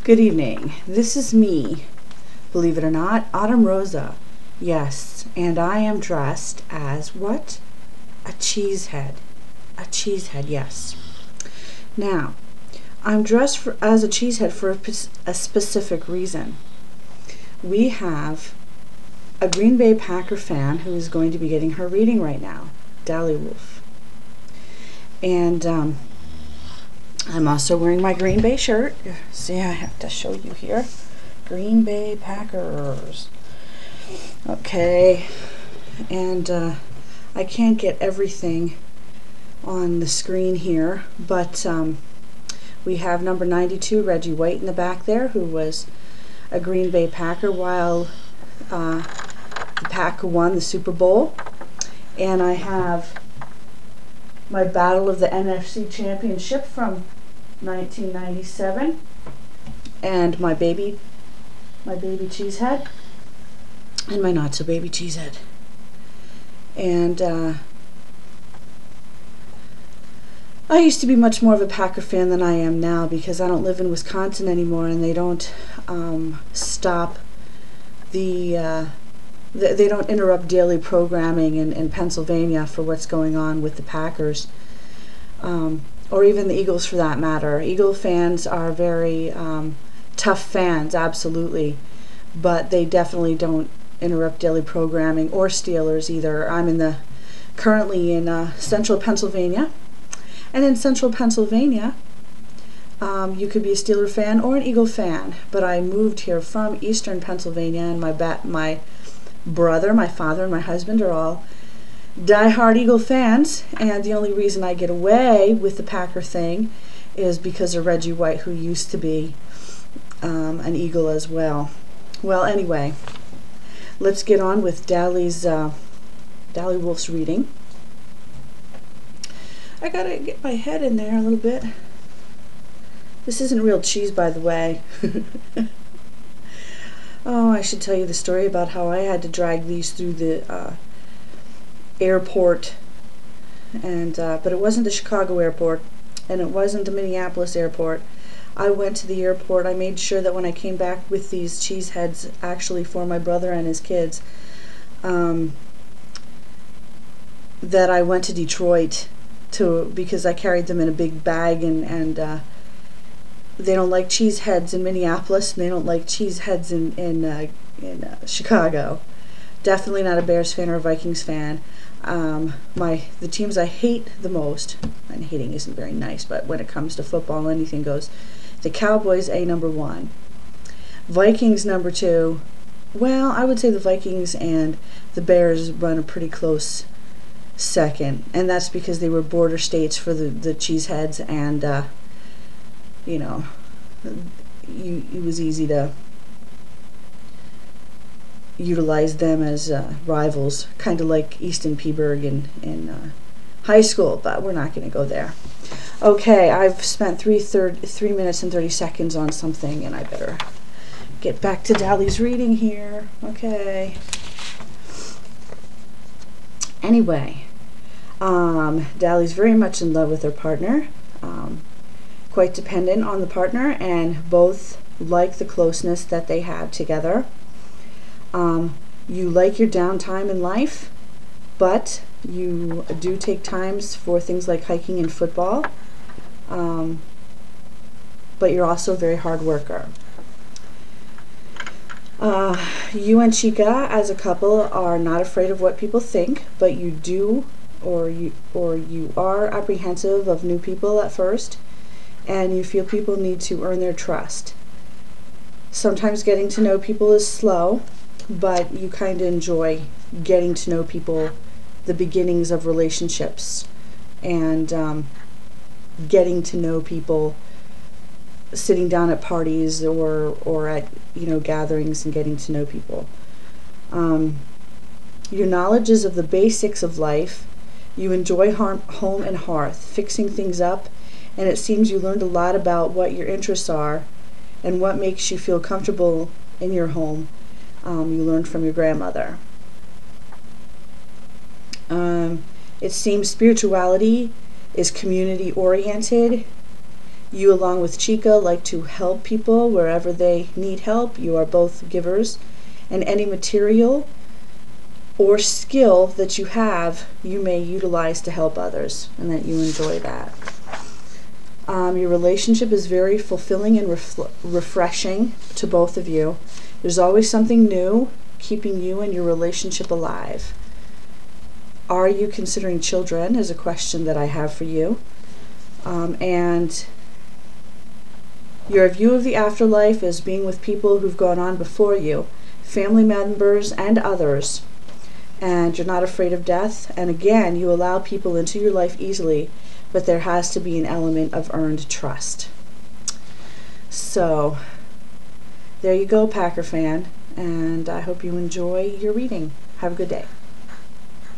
Good evening. This is me, believe it or not, Autumn Rosa. Yes, and I am dressed as what? A cheesehead. A cheesehead, yes. Now, I'm dressed as a cheesehead for a specific reason. We have a Green Bay Packer fan who is going to be getting her reading right now, Daliwolf. And I'm also wearing my Green Bay shirt. See, I have to show you here. Green Bay Packers. Okay, and I can't get everything on the screen here, but we have number 92, Reggie White, in the back there, who was a Green Bay Packer while the Packer won the Super Bowl. And I have my Battle of the NFC Championship from 1997, and my baby cheesehead, and my not so baby cheesehead. And I used to be much more of a Packer fan than I am now, because I don't live in Wisconsin anymore, and they don't stop the they don't interrupt daily programming in Pennsylvania for what's going on with the Packers, or even the Eagles for that matter. Eagle fans are very tough fans, absolutely, but they definitely don't interrupt daily programming, or Steelers either. I'm currently in central Pennsylvania, and in central Pennsylvania you could be a Steeler fan or an Eagle fan, but I moved here from eastern Pennsylvania, and my brother, my father, and my husband are all die-hard Eagle fans, and the only reason I get away with the Packer thing is because of Reggie White, who used to be an Eagle as well. Well, anyway, let's get on with Daliwolf's reading. I gotta get my head in there a little bit. This isn't real cheese, by the way. Oh, I should tell you the story about how I had to drag these through the airport, and but it wasn't the Chicago airport, and it wasn't the Minneapolis airport. I went to the airport. I made sure that when I came back with these cheese heads, actually for my brother and his kids, that I went to Detroit because I carried them in a big bag, and they don't like cheese heads in Minneapolis, and they don't like cheese heads in Chicago. Definitely not a Bears fan or a Vikings fan. The teams I hate the most, and hating isn't very nice, but when it comes to football, anything goes. The Cowboys, number 1. Vikings, number 2. Well, I would say the Vikings and the Bears run a pretty close second, and that's because they were border states for the cheeseheads, and you know, it was easy to utilize them as rivals, kind of like Easton Peaburg in high school, but we're not going to go there. Okay, I've spent 3 minutes and 30 seconds on something, and I better get back to Dally's reading here. Okay. Anyway, Dally's very much in love with her partner, quite dependent on the partner, and both like the closeness that they have together. You like your downtime in life, but you do take times for things like hiking and football, but you're also a very hard worker. You and Chica as a couple are not afraid of what people think, but you do, or you are apprehensive of new people at first, and you feel people need to earn their trust. Sometimes getting to know people is slow, but you kind of enjoy getting to know people, the beginnings of relationships, and getting to know people, sitting down at parties or at gatherings and getting to know people. Your knowledge is of the basics of life. You enjoy home and hearth, fixing things up, and it seems you learned a lot about what your interests are and what makes you feel comfortable in your home. You learned from your grandmother. It seems spirituality is community oriented, You, along with Chica, like to help people wherever they need help. You are both givers. And any material or skill that you have, you may utilize to help others, and that you enjoy that. Your relationship is very fulfilling and refreshing to both of you. There's always something new keeping you and your relationship alive. Are you considering children is a question that I have for you. And your view of the afterlife is being with people who've gone on before you, family members and others. And you're not afraid of death. And again, you allow people into your life easily, but there has to be an element of earned trust. So, there you go, Packer fan, and I hope you enjoy your reading. Have a good day.